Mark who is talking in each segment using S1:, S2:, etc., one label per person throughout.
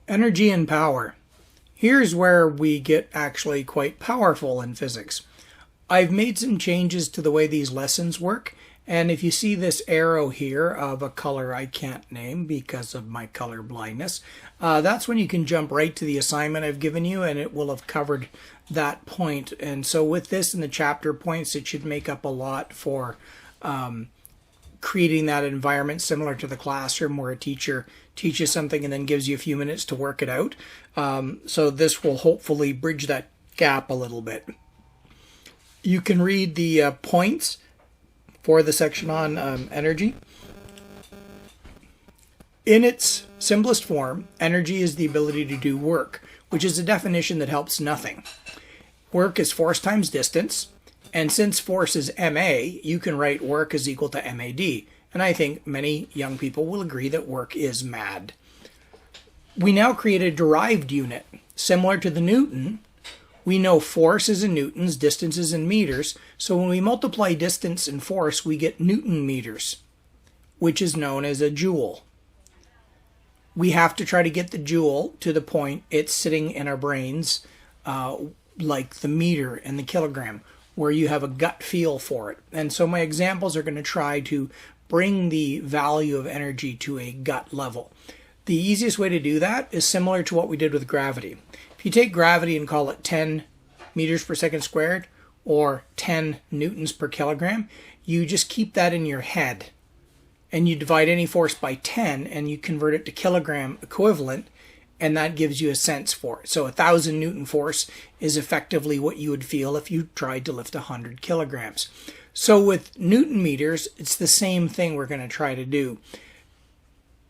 S1: Energy and power. Here's where we get actually quite powerful in physics. I've made some changes to the way these lessons work, and if you see this arrow here of a color I can't name because of my color blindness, that's when you can jump right to the assignment I've given you, and it will have covered that point. And so with this and the chapter points, it should make up a lot for creating that environment similar to the classroom where a teacher teaches something and then gives you a few minutes to work it out. So this will hopefully bridge that gap a little bit. You can read the points for the section on energy. In its simplest form, energy is the ability to do work, which is a definition that helps nothing. Work is force times distance, and since force is ma, you can write work is equal to mad. And I think many young people will agree that work is mad. We now create a derived unit. Similar to the Newton, we know force is in newtons, distance is in meters, so when we multiply distance and force, we get Newton meters, which is known as a joule. We have to try to get the joule to the point it's sitting in our brains like the meter and the kilogram, where you have a gut feel for it. And so my examples are going to try to bring the value of energy to a gut level. The easiest way to do that is similar to what we did with gravity. If you take gravity and call it 10 meters per second squared or 10 newtons per kilogram, you just keep that in your head and you divide any force by 10 and you convert it to kilogram equivalent, and that gives you a sense for it. So 1,000 Newton force is effectively what you would feel if you tried to lift 100 kilograms. So with Newton meters, it's the same thing we're going to try to do.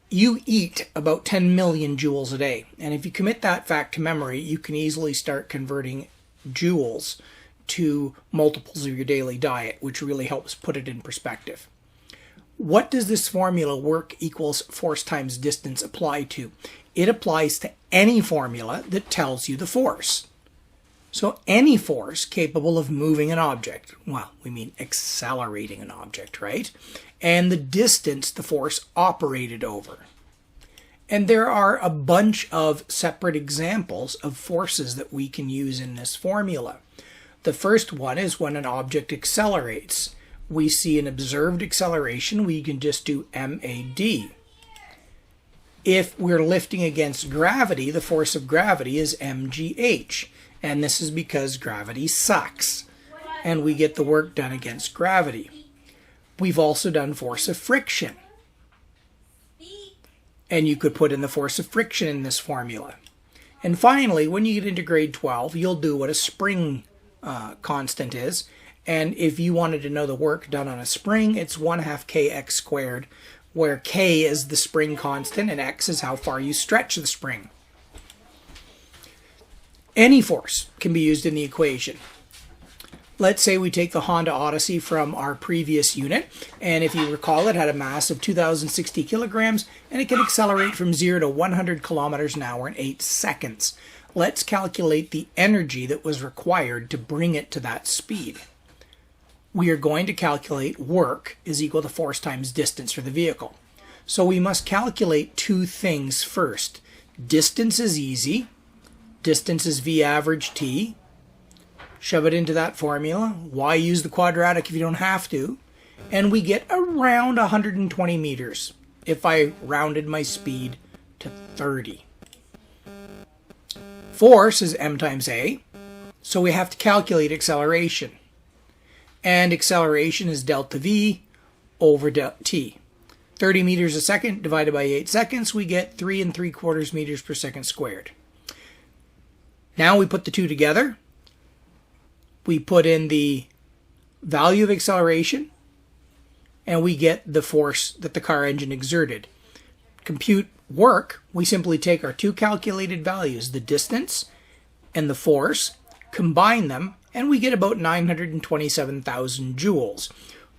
S1: You eat about 10 million joules a day, and if you commit that fact to memory, you can easily start converting joules to multiples of your daily diet, which really helps put it in perspective. What does this formula, work equals force times distance, apply to? It applies to any formula that tells you the force. So any force capable of moving an object, well, we mean accelerating an object, right? And the distance the force operated over. And there are a bunch of separate examples of forces that we can use in this formula. The first one is when an object accelerates. We see an observed acceleration, we can just do MAD. If we're lifting against gravity, the force of gravity is mgh. And this is because gravity sucks. And we get the work done against gravity. We've also done force of friction. And you could put in the force of friction in this formula. And finally, when you get into grade 12, you'll do what a spring constant is. And if you wanted to know the work done on a spring, it's 1/2 kx squared, where k is the spring constant and x is how far you stretch the spring. Any force can be used in the equation. Let's say we take the Honda Odyssey from our previous unit, and if you recall, it had a mass of 2,060 kilograms, and it can accelerate from 0 to 100 kilometers an hour in 8 seconds. Let's calculate the energy that was required to bring it to that speed. We are going to calculate work is equal to force times distance for the vehicle. So we must calculate two things first. Distance is easy. Distance is V average T. Shove it into that formula. Why use the quadratic if you don't have to? And we get around 120 meters if I rounded my speed to 30. Force is m times a, so we have to calculate acceleration. And acceleration is delta V over delta T. 30 meters a second divided by 8 seconds, we get 3 3/4 meters per second squared. Now we put the two together. We put in the value of acceleration, and we get the force that the car engine exerted. Compute work, we simply take our two calculated values, the distance and the force, combine them, and we get about 927,000 joules,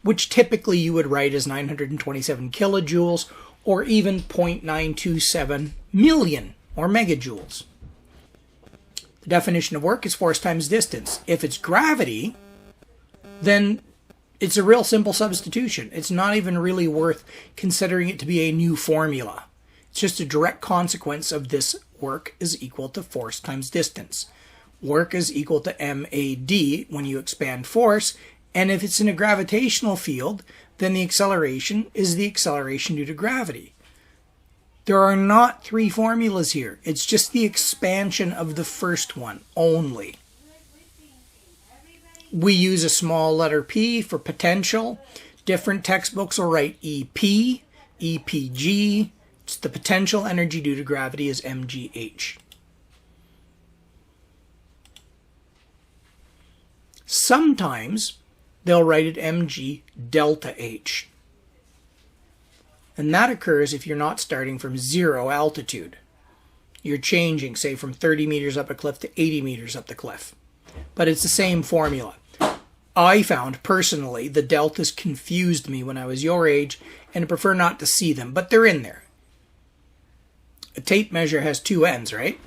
S1: which typically you would write as 927 kilojoules, or even 0.927 million, or megajoules. The definition of work is force times distance. If it's gravity, then it's a real simple substitution. It's not even really worth considering it to be a new formula. It's just a direct consequence of this work is equal to force times distance. Work is equal to MAD when you expand force, and if it's in a gravitational field, then the acceleration is the acceleration due to gravity. There are not three formulas here. It's just the expansion of the first one only. We use a small letter p for potential. Different textbooks will write EP, EPG. It's the potential energy due to gravity is MGH. Sometimes they'll write it mg delta H. And that occurs if you're not starting from zero altitude. You're changing, say, from 30 meters up a cliff to 80 meters up the cliff. But it's the same formula. I found, personally, the deltas confused me when I was your age, and I prefer not to see them, but they're in there. A tape measure has two ends, right?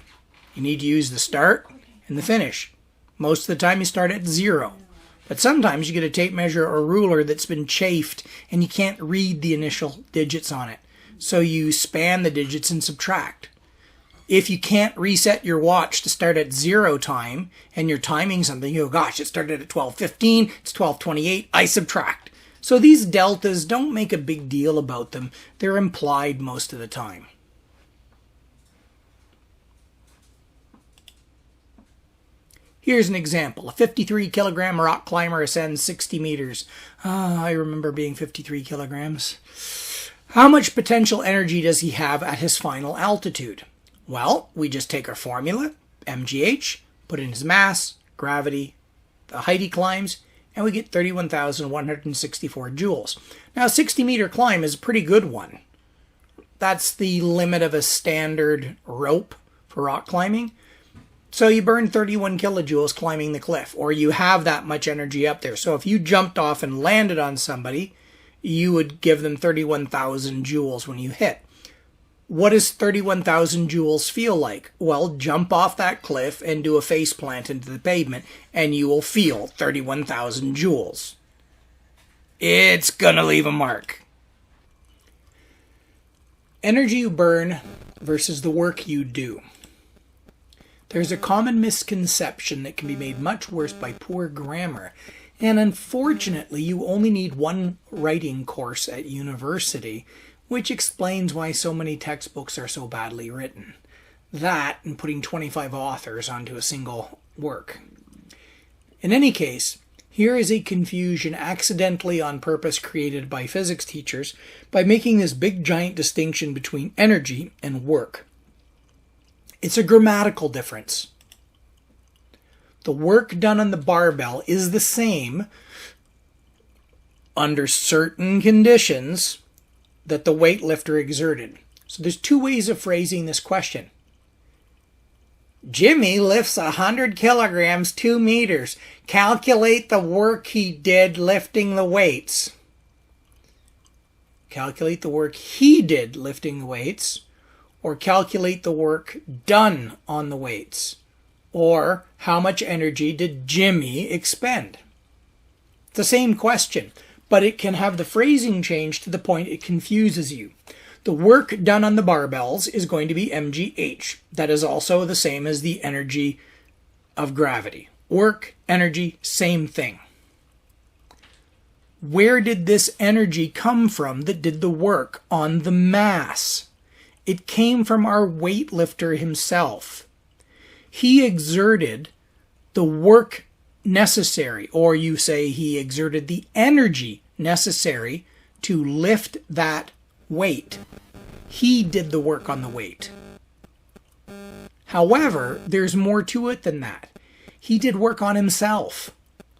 S1: You need to use the start and the finish. Most of the time you start at zero. But sometimes you get a tape measure or ruler that's been chafed and you can't read the initial digits on it. So you span the digits and subtract. If you can't reset your watch to start at zero time and you're timing something, you go, gosh, it started at 12:15, it's 12:28, I subtract. So these deltas, don't make a big deal about them. They're implied most of the time. Here's an example. A 53 kilogram rock climber ascends 60 meters. I remember being 53 kilograms. How much potential energy does he have at his final altitude? Well, we just take our formula, mgh, put in his mass, gravity, the height he climbs, and we get 31,164 joules. Now, a 60-meter climb is a pretty good one. That's the limit of a standard rope for rock climbing. So you burn 31 kilojoules climbing the cliff, or you have that much energy up there. So if you jumped off and landed on somebody, you would give them 31,000 joules when you hit. What does 31,000 joules feel like? Well, jump off that cliff and do a face plant into the pavement, and you will feel 31,000 joules. It's gonna leave a mark. Energy you burn versus the work you do. There's a common misconception that can be made much worse by poor grammar, and unfortunately you only need one writing course at university, which explains why so many textbooks are so badly written. That and putting 25 authors onto a single work. In any case, here is a confusion accidentally on purpose created by physics teachers by making this big giant distinction between energy and work. It's a grammatical difference. The work done on the barbell is the same under certain conditions that the weightlifter exerted. So there's two ways of phrasing this question. Jimmy lifts 100 kilograms 2 meters. Calculate the work he did lifting the weights. Calculate the work he did lifting the weights. Or calculate the work done on the weights. Or how much energy did Jimmy expend? It's the same question, but it can have the phrasing change to the point it confuses you. The work done on the barbells is going to be mgh. That is also the same as the energy of gravity. Work, energy, same thing. Where did this energy come from that did the work on the mass? It came from our weightlifter himself. He exerted the work necessary, or you say he exerted the energy necessary to lift that weight. He did the work on the weight. However, there's more to it than that. He did work on himself.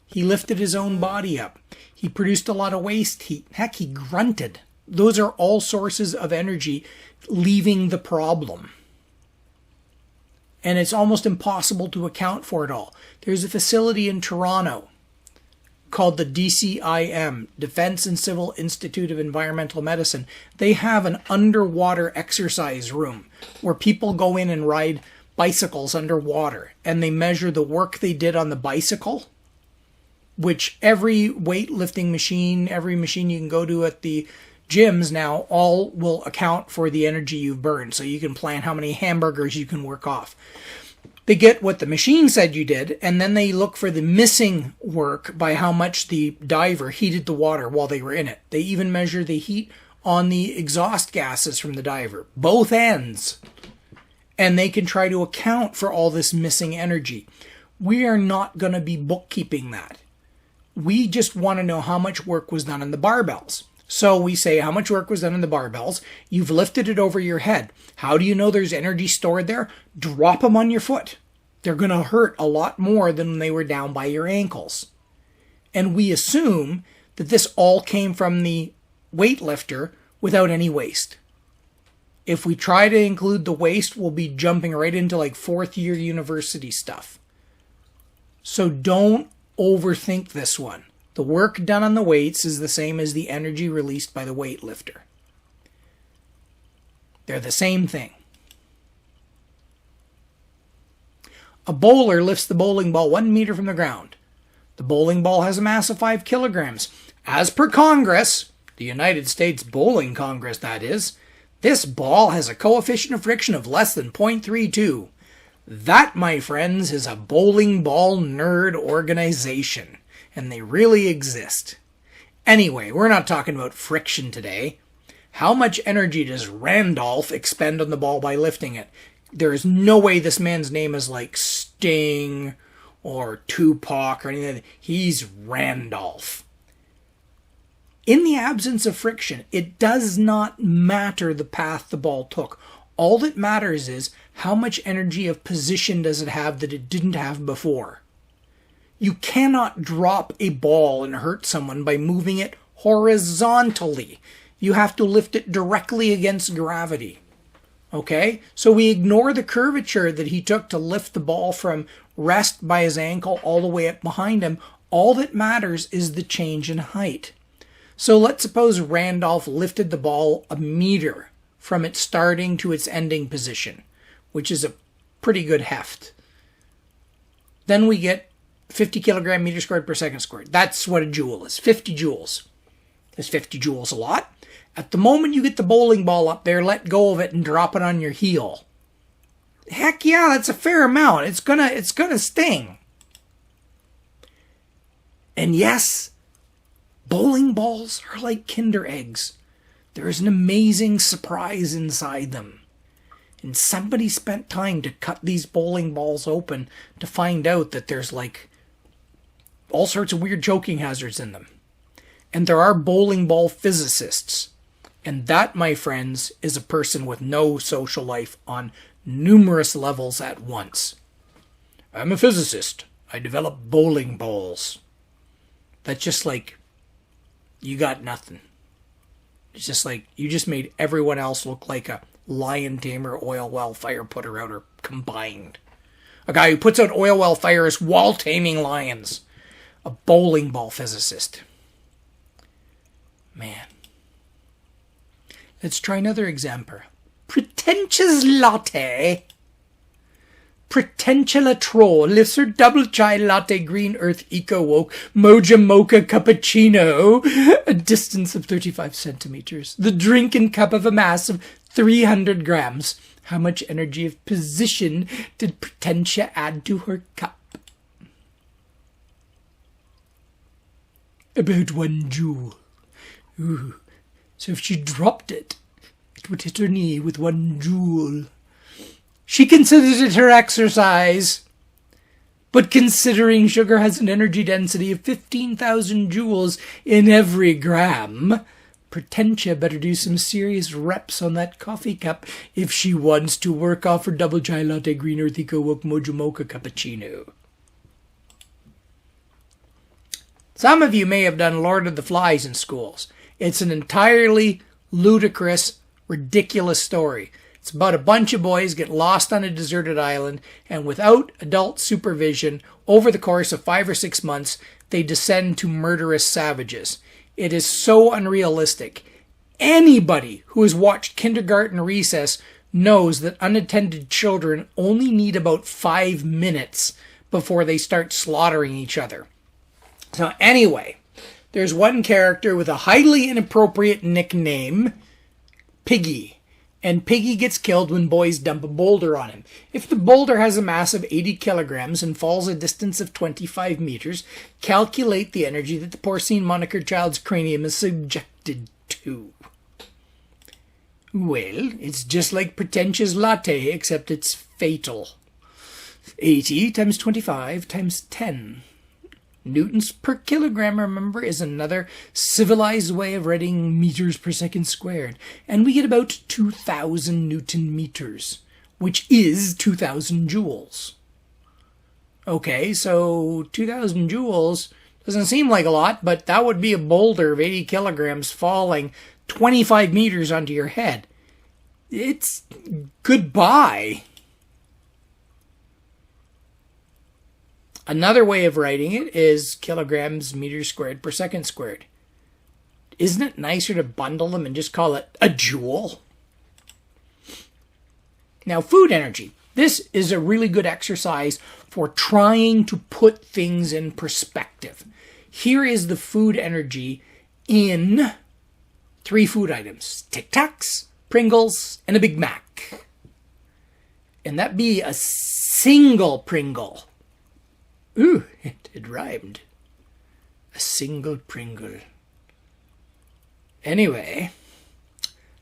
S1: He lifted his own body up. He produced a lot of waste heat. Heck, he grunted. Those are all sources of energy leaving the problem. And it's almost impossible to account for it all. There's a facility in Toronto called the DCIM, Defense and Civil Institute of Environmental Medicine. They have an underwater exercise room where people go in and ride bicycles underwater, and they measure the work they did on the bicycle, which every weightlifting machine, every machine you can go to at the gyms now all will account for the energy you've burned, so you can plan how many hamburgers you can work off. They get what the machine said you did, and then they look for the missing work by how much the diver heated the water while they were in it. They even measure the heat on the exhaust gases from the diver, both ends. And they can try to account for all this missing energy. We are not going to be bookkeeping that. We just want to know how much work was done on the barbells. So we say how much work was done on the barbells. You've lifted it over your head. How do you know there's energy stored there? Drop them on your foot. They're going to hurt a lot more than when they were down by your ankles. And we assume that this all came from the weightlifter without any waste. If we try to include the waste, we'll be jumping right into like fourth year university stuff. So don't overthink this one. The work done on the weights is the same as the energy released by the weightlifter. They're the same thing. A bowler lifts the bowling ball 1 meter from the ground. The bowling ball has a mass of 5 kilograms. As per Congress, the United States Bowling Congress that is, this ball has a coefficient of friction of less than 0.32. That, my friends, is a bowling ball nerd organization. And they really exist. Anyway, we're not talking about friction today. How much energy does Randolph expend on the ball by lifting it? There is no way this man's name is like Sting or Tupac or anything. He's Randolph. In the absence of friction, it does not matter the path the ball took. All that matters is how much energy of position does it have that it didn't have before. You cannot drop a ball and hurt someone by moving it horizontally. You have to lift it directly against gravity. Okay? So we ignore the curvature that he took to lift the ball from rest by his ankle all the way up behind him. All that matters is the change in height. So let's suppose Randolph lifted the ball 1 meter from its starting to its ending position, which is a pretty good heft. Then we get 50 kilogram meter squared per second squared. That's what a joule is. 50 joules. Is 50 joules a lot? At the moment you get the bowling ball up there, let go of it and drop it on your heel. Heck yeah, that's a fair amount. It's gonna sting. And yes, bowling balls are like Kinder eggs. There is an amazing surprise inside them. And somebody spent time to cut these bowling balls open to find out that there's like all sorts of weird choking hazards in them. And there are bowling ball physicists. And that, my friends, is a person with no social life on numerous levels at once. I'm a physicist. I develop bowling balls. That's just like, you got nothing. It's just like, you just made everyone else look like a lion tamer, oil well fire putter outer combined. A guy who puts out oil well fires while taming lions. A bowling ball physicist. Man. Let's try another example. Pretentious latte. Pretentious troll lifts her double chai latte green earth eco woke mocha mocha cappuccino a distance of 35 centimeters. The drinking cup of a mass of 300 grams. How much energy of position did Pretentia add to her cup? About 1 joule. Ooh. So if she dropped it, it would hit her knee with 1 joule. She considers it her exercise. But considering sugar has an energy density of 15,000 joules in every gram, Pretentia better do some serious reps on that coffee cup if she wants to work off her double chai latte green earth eco woke mocha mocha cappuccino. Some of you may have done Lord of the Flies in schools. It's an entirely ludicrous, ridiculous story. It's about a bunch of boys get lost on a deserted island, and without adult supervision, over the course of 5 or 6 months, they descend to murderous savages. It is so unrealistic. Anybody who has watched Kindergarten Recess knows that unattended children only need about 5 minutes before they start slaughtering each other. So anyway, There's one character with a highly inappropriate nickname, Piggy. And Piggy gets killed when boys dump a boulder on him. If the boulder has a mass of 80 kilograms and falls a distance of 25 meters, calculate the energy that the porcine moniker child's cranium is subjected to. Well, it's just like pretentious latte, except it's fatal. 80 times 25 times 10. Newtons per kilogram, remember, is another civilized way of writing meters per second squared. And we get about 2,000 Newton meters, which is 2,000 joules. Okay, so 2,000 joules doesn't seem like a lot, but that would be a boulder of 80 kilograms falling 25 meters onto your head. It's goodbye. Another way of writing it is kilograms meters squared per second squared. Isn't it nicer to bundle them and just call it a joule? Now, food energy. This is a really good exercise for trying to put things in perspective. Here is the food energy in 3 food items: Tic Tacs, Pringles, and a Big Mac. And that be a single Pringle. Ooh, it rhymed. A single Pringle. Anyway,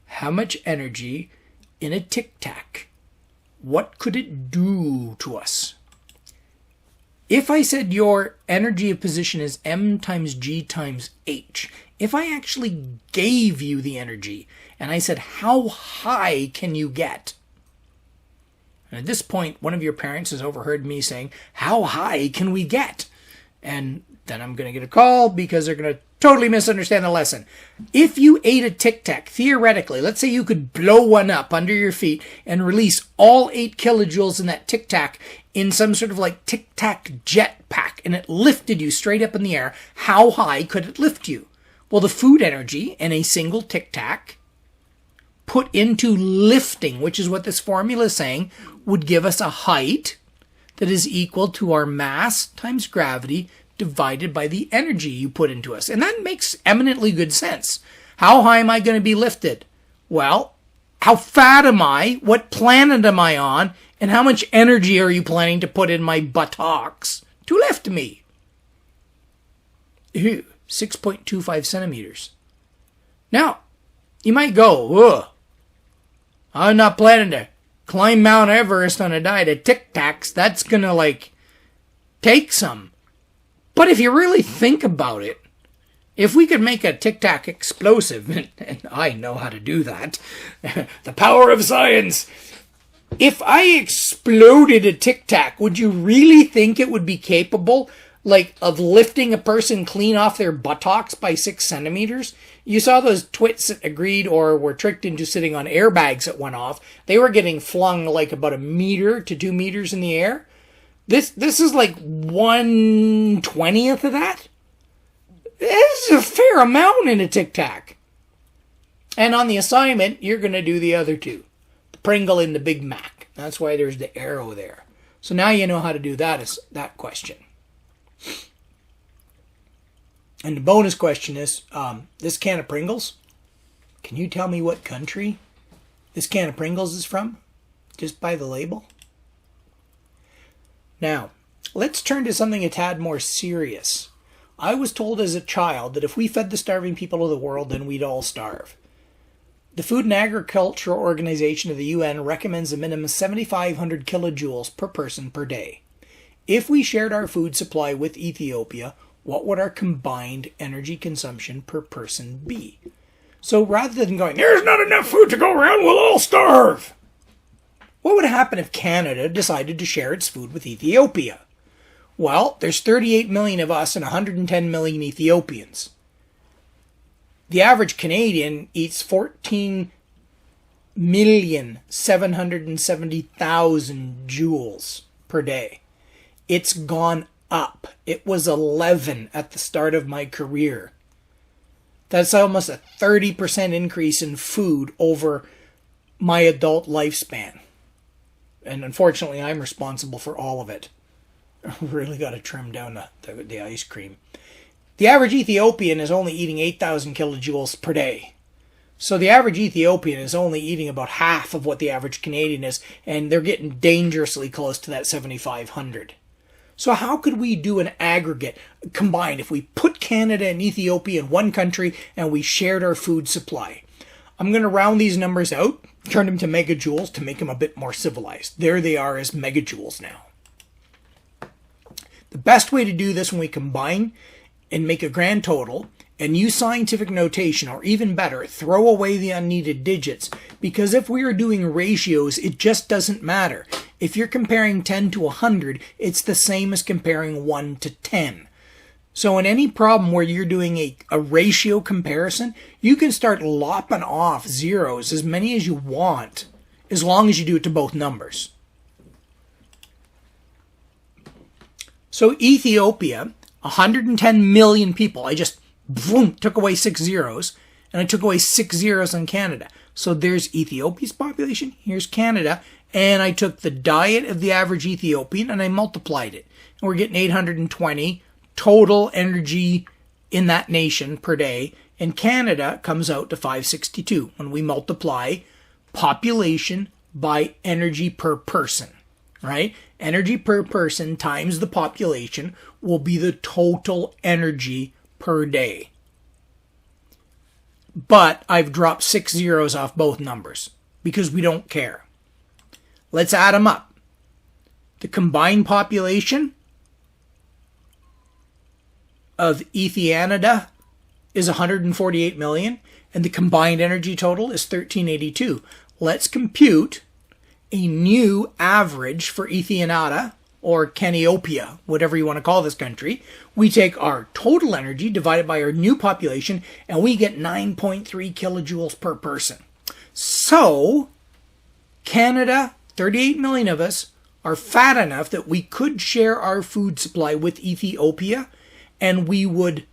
S1: how much energy in a Tic Tac? What could it do to us? If I said your energy of position is m times g times h, if I actually gave you the energy and I said, how high can you get? And at this point, one of your parents has overheard me saying, how high can we get? And then I'm going to get a call because they're going to totally misunderstand the lesson. If you ate a Tic Tac, theoretically, let's say you could blow one up under your feet and release all 8 kilojoules in that Tic Tac in some sort of like Tic Tac jet pack, and it lifted you straight up in the air, how high could it lift you? Well, the food energy in a single Tic Tac put into lifting, which is what this formula is saying, would give us a height that is equal to our mass times gravity divided by the energy you put into us. And that makes eminently good sense. How high am I going to be lifted? Well, how fat am I? What planet am I on? And how much energy are you planning to put in my buttocks to lift me? 6.25 centimeters. Now, you might go, ugh, I'm not planning to climb Mount Everest on a diet of Tic Tacs. That's going to, take some. But if you really think about it, if we could make a Tic Tac explosive, and I know how to do that, the power of science. If I exploded a Tic Tac, would you really think it would be capable, of lifting a person clean off their buttocks by 6 centimeters? You saw those twits that agreed or were tricked into sitting on airbags that went off. They were getting flung about 1 meter to 2 meters in the air. This is 1/20th of that. This is a fair amount in a Tic Tac. And on the assignment, you're going to do the other 2. The Pringle and the Big Mac. That's why there's the arrow there. So now you know how to do that question. And the bonus question is, this can of Pringles, can you tell me what country this can of Pringles is from? Just by the label? Now, let's turn to something a tad more serious. I was told as a child that if we fed the starving people of the world, then we'd all starve. The Food and Agriculture Organization of the UN recommends a minimum of 7,500 kilojoules per person per day. If we shared our food supply with Ethiopia, what would our combined energy consumption per person be? So rather than going, there's not enough food to go around, we'll all starve. What would happen if Canada decided to share its food with Ethiopia? Well, there's 38 million of us and 110 million Ethiopians. The average Canadian eats 14,770,000 joules per day. It's gone up. It was 11 at the start of my career. That's almost a 30% increase in food over my adult lifespan. And unfortunately, I'm responsible for all of it. I really got to trim down the ice cream. The average Ethiopian is only eating 8,000 kilojoules per day. So the average Ethiopian is only eating about half of what the average Canadian is, and they're getting dangerously close to that 7,500. So how could we do an aggregate combined if we put Canada and Ethiopia in one country and we shared our food supply? I'm going to round these numbers out, turn them to megajoules to make them a bit more civilized. There they are as megajoules now. The best way to do this when we combine and make a grand total and use scientific notation, or even better, throw away the unneeded digits, because if we are doing ratios, it just doesn't matter. If you're comparing 10 to 100, it's the same as comparing 1 to 10. So in any problem where you're doing a ratio comparison, you can start lopping off zeros, as many as you want, as long as you do it to both numbers. So Ethiopia, 110 million people. I just boom, took away 6 zeros, and I took away 6 zeros on Canada. So there's Ethiopia's population, here's Canada, and I took the diet of the average Ethiopian and I multiplied it. And we're getting 820 total energy in that nation per day, and Canada comes out to 562 when we multiply population by energy per person, right? Energy per person times the population will be the total energy per day. But I've dropped 6 zeros off both numbers because we don't care. Let's add them up. The combined population of Ethiopia is 148 million, and the combined energy total is 1382. Let's compute a new average for Ethiopia, or Caniopia, whatever you want to call this country. We take our total energy divided by our new population, and we get 9.3 kilojoules per person. So, Canada, 38 million of us, are fat enough that we could share our food supply with Ethiopia, and we would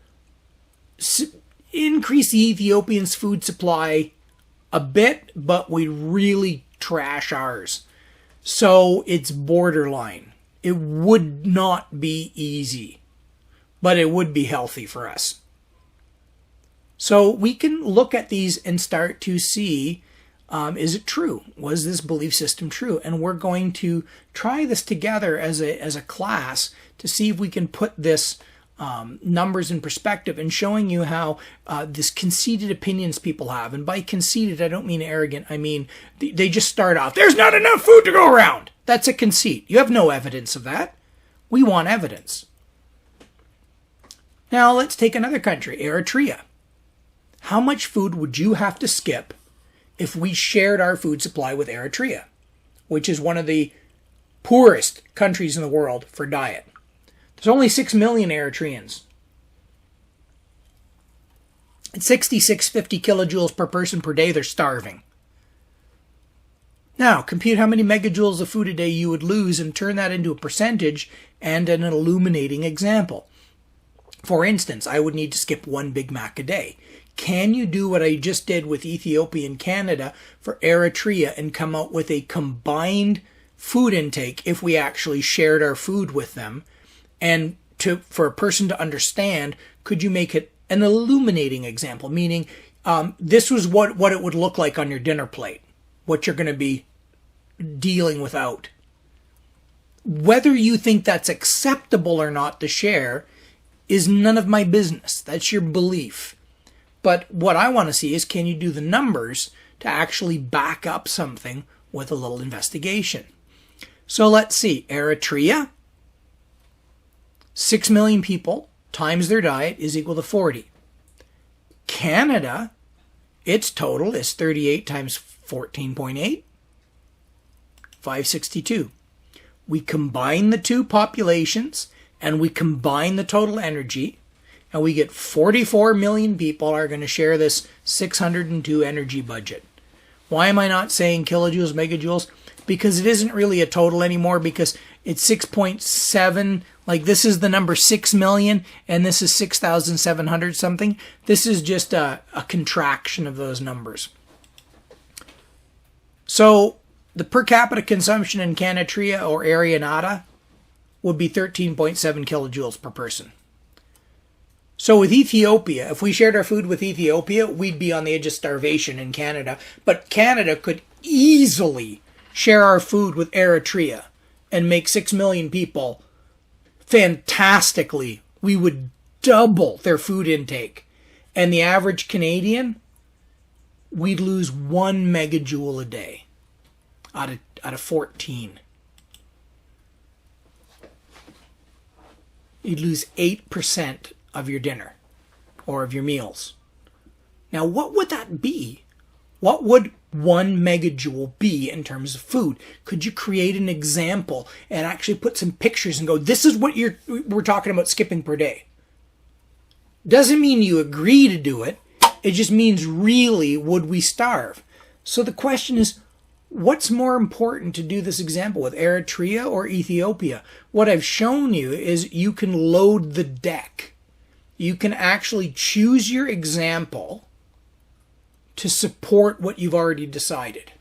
S1: increase the Ethiopians' food supply a bit, but we really trash ours. So it's borderline. It would not be easy, but it would be healthy for us. So we can look at these and start to see, is it true? Was this belief system true? And we're going to try this together as a class to see if we can put this numbers in perspective, and showing you how this conceited opinions people have. And by conceited, I don't mean arrogant. I mean, they just start off, there's not enough food to go around. That's a conceit. You have no evidence of that. We want evidence. Now let's take another country, Eritrea. How much food would you have to skip if we shared our food supply with Eritrea, which is one of the poorest countries in the world for diet? There's only 6 million Eritreans. At 6650 kilojoules per person per day, they're starving. Now, compute how many megajoules of food a day you would lose and turn that into a percentage and an illuminating example. For instance, I would need to skip 1 Big Mac a day. Can you do what I just did with Ethiopia and Canada for Eritrea and come out with a combined food intake if we actually shared our food with them? And for a person to understand, could you make it an illuminating example? Meaning, this was what it would look like on your dinner plate, what you're going to be dealing without. Whether you think that's acceptable or not to share is none of my business. That's your belief. But what I want to see is, can you do the numbers to actually back up something with a little investigation? So let's see. Eritrea, 6 million people times their diet is equal to 40. Canada, its total is 38 times 14.8, 562. We combine the two populations and we combine the total energy, and we get 44 million people are going to share this 602 energy budget. Why am I not saying kilojoules, megajoules? Because it isn't really a total anymore, because it's 6.7, like this is the number 6 million and this is 6,700 something. This is just a contraction of those numbers. So the per capita consumption in Eritrea or Eritrea would be 13.7 kilojoules per person. So with Ethiopia, if we shared our food with Ethiopia, we'd be on the edge of starvation in Canada. But Canada could easily share our food with Eritrea and make 6 million people fantastically. We would double their food intake. And the average Canadian, we'd lose 1 megajoule a day out of 14. You'd lose 8% of your dinner or of your meals. Now, what would that be? What would 1 megajoule be in terms of food? Could you create an example and actually put some pictures and go, this is what we're talking about skipping per day? Doesn't mean you agree to do it. It just means, really, would we starve? So the question is, what's more important to do this example with, Eritrea or Ethiopia? What I've shown you is you can load the deck. You can actually choose your example to support what you've already decided.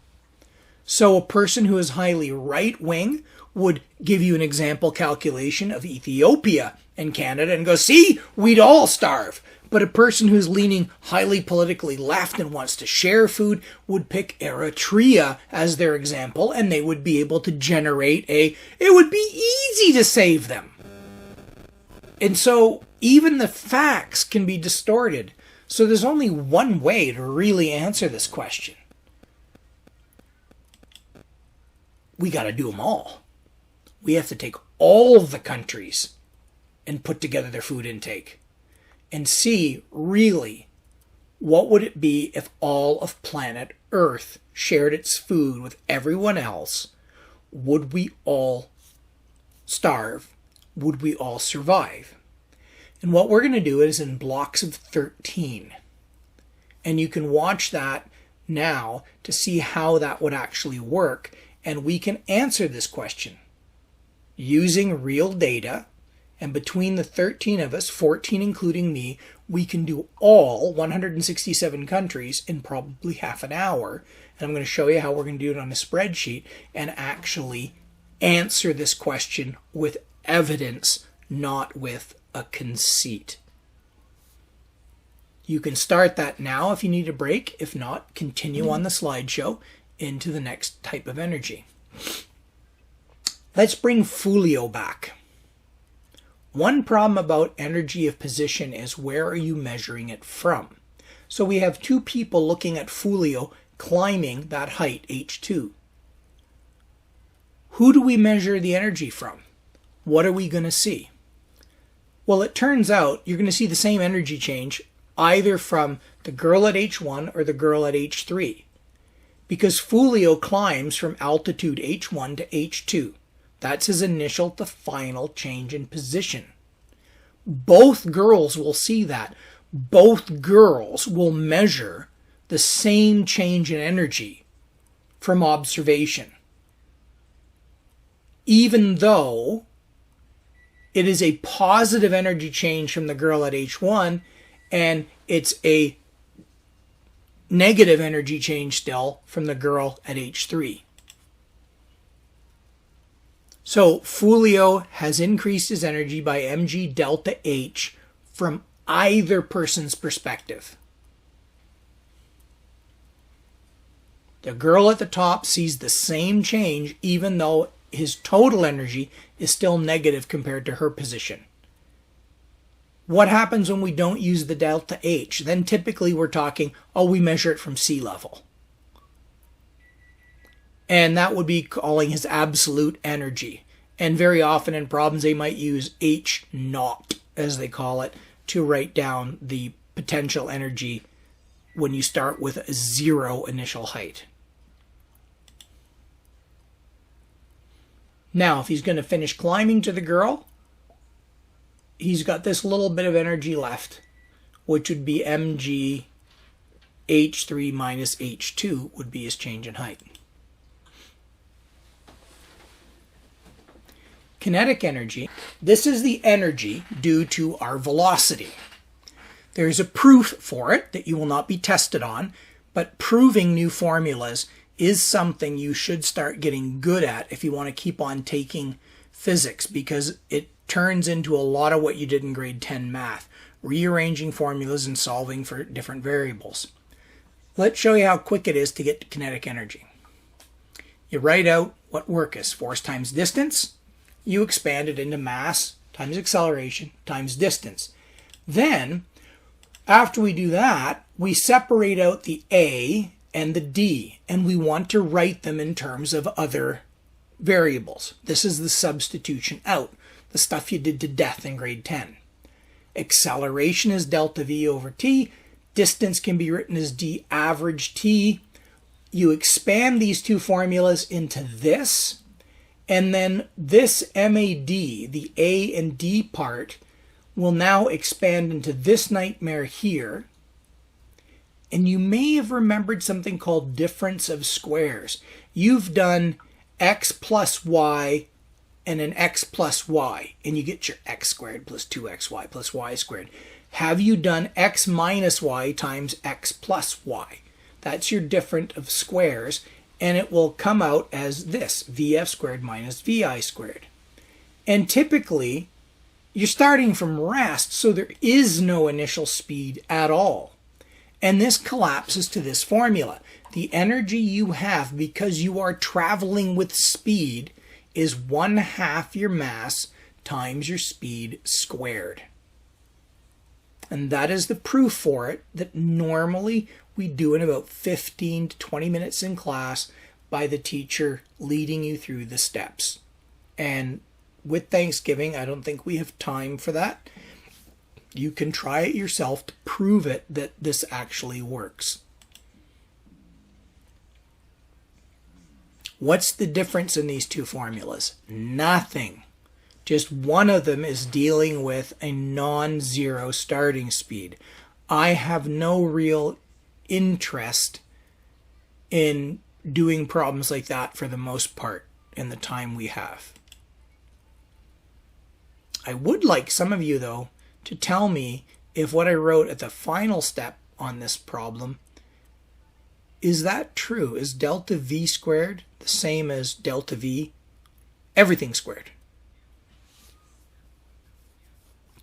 S1: So a person who is highly right-wing would give you an example calculation of Ethiopia and Canada and go, see, we'd all starve. But a person who's leaning highly politically left and wants to share food would pick Eritrea as their example, and they would be able to generate it would be easy to save them. And so even the facts can be distorted. So there's only one way to really answer this question. We got to do them all. We have to take all of the countries and put together their food intake and see, really, what would it be if all of planet Earth shared its food with everyone else? Would we all starve? Would we all survive? And what we're going to do is in blocks of 13. And you can watch that now to see how that would actually work. And we can answer this question using real data. And between the 13 of us, 14 including me, we can do all 167 countries in probably half an hour. And I'm going to show you how we're going to do it on a spreadsheet and actually answer this question with evidence, not with a conceit. You can start that now if you need a break. If not, continue on the slideshow into the next type of energy. Let's bring Fulio back. One problem about energy of position is, where are you measuring it from? So we have two people looking at Fulio climbing that height, H2. Who do we measure the energy from? What are we going to see? Well, it turns out you're going to see the same energy change either from the girl at H1 or the girl at H3, because Fulio climbs from altitude H1 to H2. That's his initial to final change in position. Both girls will see that. Both girls will measure the same change in energy from observation, even though it is a positive energy change from the girl at H1 and it's a negative energy change still from the girl at H3. So Fulio has increased his energy by mg delta H from either person's perspective. The girl at the top sees the same change even though his total energy is still negative compared to her position. What happens when we don't use the delta H? Then typically we're talking, we measure it from sea level. And that would be calling his absolute energy. And very often in problems they might use H naught, as they call it, to write down the potential energy when you start with a 0 initial height. Now, if he's going to finish climbing to the girl, he's got this little bit of energy left, which would be mg H3 minus H2 would be his change in height. Kinetic energy, this is the energy due to our velocity. There's a proof for it that you will not be tested on, but proving new formulas is something you should start getting good at if you want to keep on taking physics, because it turns into a lot of what you did in grade 10 math. rearranging formulas and solving for different variables. Let's show you how quick it is to get to kinetic energy. You write out what work is, force times distance. You expand it into mass times acceleration times distance. Then, after we do that, we separate out the A and the D, and we want to write them in terms of other variables. This is the substitution out, the stuff you did to death in grade 10. Acceleration is delta V over T. Distance can be written as d average T. You expand these two formulas into this, and then this MAD, the A and D part, will now expand into this nightmare here. And you may have remembered something called difference of squares. You've done x plus y and an x plus y, and you get your x squared plus 2xy plus y squared. Have you done x minus y times x plus y? That's your difference of squares, and it will come out as this, vf squared minus vi squared. And typically, you're starting from rest, so there is no initial speed at all. And this collapses to this formula. The energy you have because you are traveling with speed is 1/2 your mass times your speed squared. And that is the proof for it that normally we do in about 15 to 20 minutes in class by the teacher leading you through the steps. And with Thanksgiving, I don't think we have time for that. You can try it yourself to prove it that this actually works. What's the difference in these two formulas? Nothing. Just one of them is dealing with a non-zero starting speed. I have no real interest in doing problems like that for the most part in the time we have. I would like some of you, though, to tell me if what I wrote at the final step on this problem, is that true? Is delta V squared the same as delta V? Everything squared.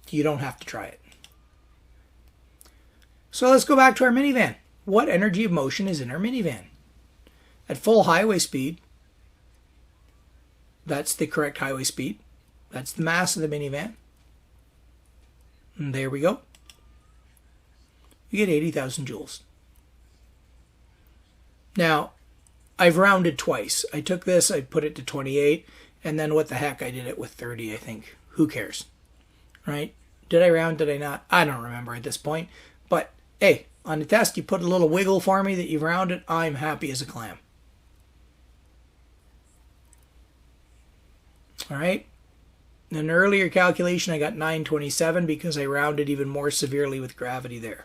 S1: You don't have to try it. So let's go back to our minivan. What energy of motion is in our minivan? At full highway speed, that's the correct highway speed. That's the mass of the minivan. And there we go. You get 80,000 joules. Now, I've rounded twice. I took this, I put it to 28, and then what the heck, I did it with 30, I think. Who cares? Right? Did I round, did I not? I don't remember at this point. But, hey, on the test, you put a little wiggle for me that you've rounded. I'm happy as a clam. All right? In an earlier calculation, I got 927 because I rounded even more severely with gravity there.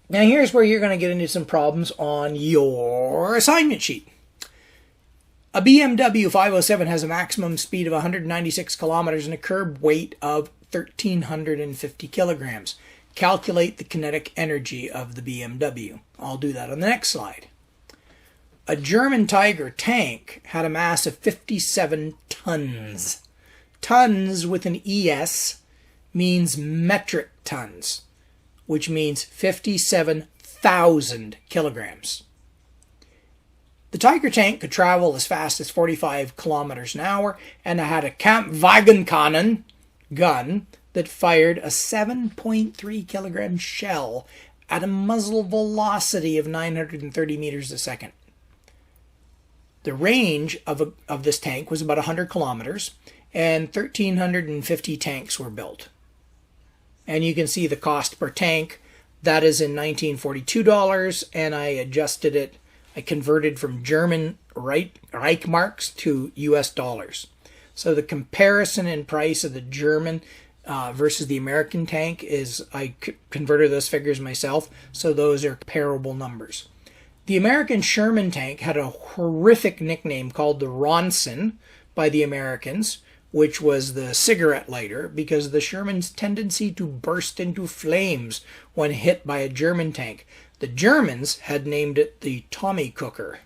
S1: Now here's where you're going to get into some problems on your assignment sheet. A BMW 507 has a maximum speed of 196 kilometers and a curb weight of 1,350 kilograms. Calculate the kinetic energy of the BMW. I'll do that on the next slide. A German Tiger tank had a mass of 57 tons. Tons with an ES means metric tons, which means 57,000 kilograms. The Tiger tank could travel as fast as 45 kilometers an hour, and it had a Kampfwagenkanone gun that fired a 7.3 kilogram shell at a muzzle velocity of 930 meters a second. The range of this tank was about 100 kilometers, and 1,350 tanks were built. And you can see the cost per tank. That is in 1942 dollars, and I adjusted it. I converted from German Reichmarks to US dollars. So the comparison in price of the German versus the American tank is, I converted those figures myself, so those are comparable numbers. The American Sherman tank had a horrific nickname called the Ronson by the Americans, which was the cigarette lighter, because of the Sherman's tendency to burst into flames when hit by a German tank. The Germans had named it the Tommy Cooker.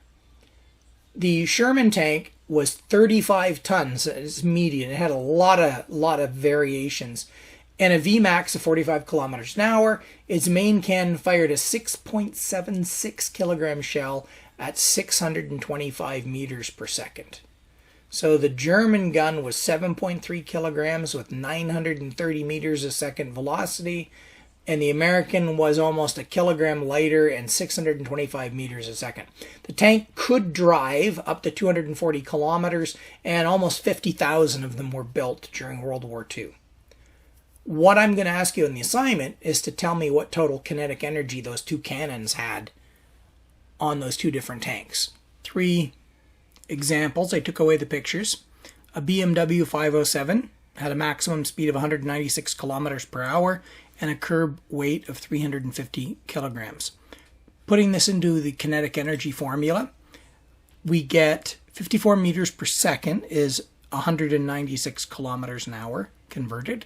S1: The Sherman tank was 35 tons as median. It had a lot of variations. and a Vmax of 45 kilometers an hour. Its main cannon fired a 6.76 kilogram shell at 625 meters per second. So the German gun was 7.3 kilograms with 930 meters a second velocity, and the American was almost a kilogram lighter and 625 meters a second. The tank could drive up to 240 kilometers, and almost 50,000 of them were built during World War II. What I'm going to ask you in the assignment is to tell me what total kinetic energy those two cannons had on those two different tanks. 3 examples. I took away the pictures. A BMW 507 had a maximum speed of 196 kilometers per hour and a curb weight of 350 kilograms. Putting this into the kinetic energy formula, we get 54 meters per second is 196 kilometers an hour converted.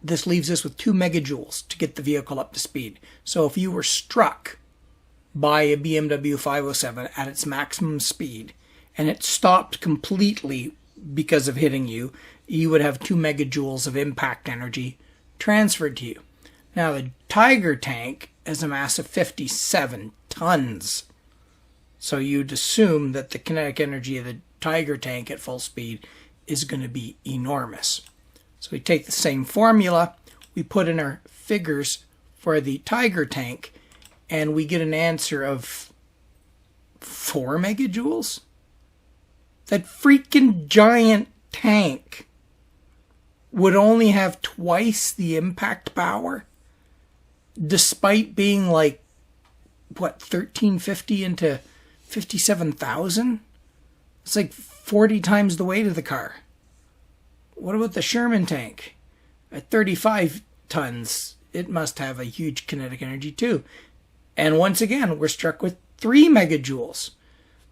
S1: This leaves us with 2 megajoules to get the vehicle up to speed. So if you were struck by a BMW 507 at its maximum speed and it stopped completely because of hitting you, you would have 2 megajoules of impact energy transferred to you. Now the Tiger tank has a mass of 57 tons. So you'd assume that the kinetic energy of the Tiger tank at full speed is going to be enormous. So we take the same formula, we put in our figures for the Tiger tank, and we get an answer of 4 megajoules? That freaking giant tank would only have twice the impact power, despite being like, what, 1350 into 57,000? It's like 40 times the weight of the car. What about the Sherman tank? At 35 tons, it must have a huge kinetic energy too. And once again, we're struck with 3 megajoules.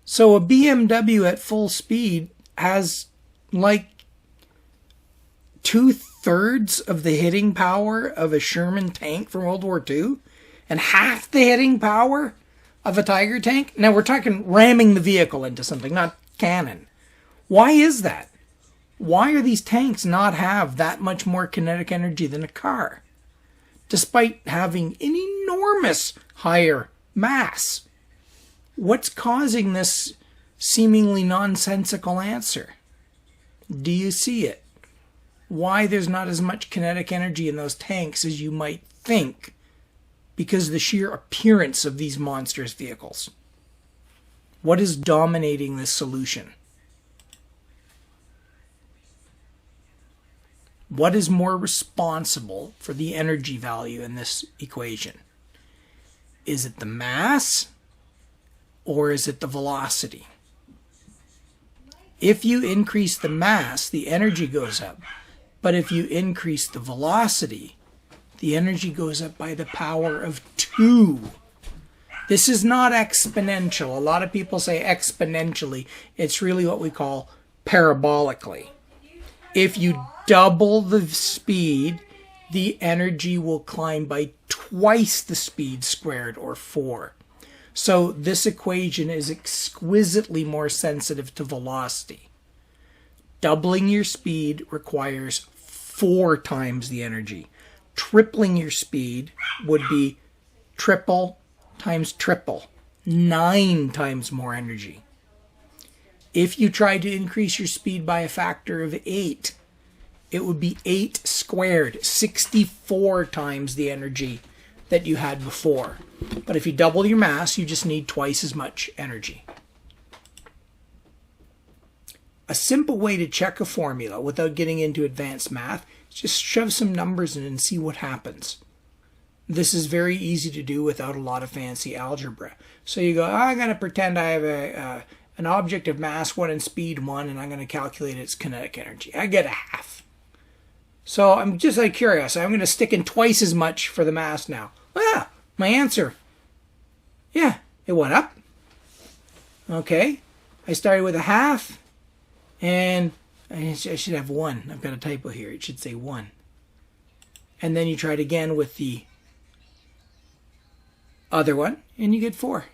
S1: So a BMW at full speed has like 2/3 of the hitting power of a Sherman tank from World War II and half the hitting power of a Tiger tank. Now we're talking ramming the vehicle into something, not cannon. Why is that? Why are these tanks not have that much more kinetic energy than a car, despite having an enormous higher mass? What's causing this seemingly nonsensical answer? Do you see it? Why there's not as much kinetic energy in those tanks as you might think, because of the sheer appearance of these monstrous vehicles. What is dominating this solution? What is more responsible for the energy value in this equation? Is it the mass or is it the velocity? If you increase the mass, the energy goes up. But if you increase the velocity, the energy goes up by the power of 2. This is not exponential. A lot of people say exponentially. It's really what we call parabolically. If you double the speed, the energy will climb by twice the speed squared, or 4. So this equation is exquisitely more sensitive to velocity. Doubling your speed requires 4 times the energy. Tripling your speed would be triple times triple, 9 times more energy. If you try to increase your speed by a factor of 8, it would be 8 squared, 64 times the energy that you had before. But if you double your mass, you just need twice as much energy. A simple way to check a formula without getting into advanced math is just shove some numbers in and see what happens. This is very easy to do without a lot of fancy algebra. So you go, I'm going to pretend I have an object of mass 1 and speed 1, and I'm going to calculate its kinetic energy. I get a half. So I'm just like curious. I'm going to stick in twice as much for the mass now. Ah, my answer. Yeah, it went up. Okay. I started with a half. And I should have 1. I've got a typo here. It should say 1. And then you try it again with the other one, and you get 4.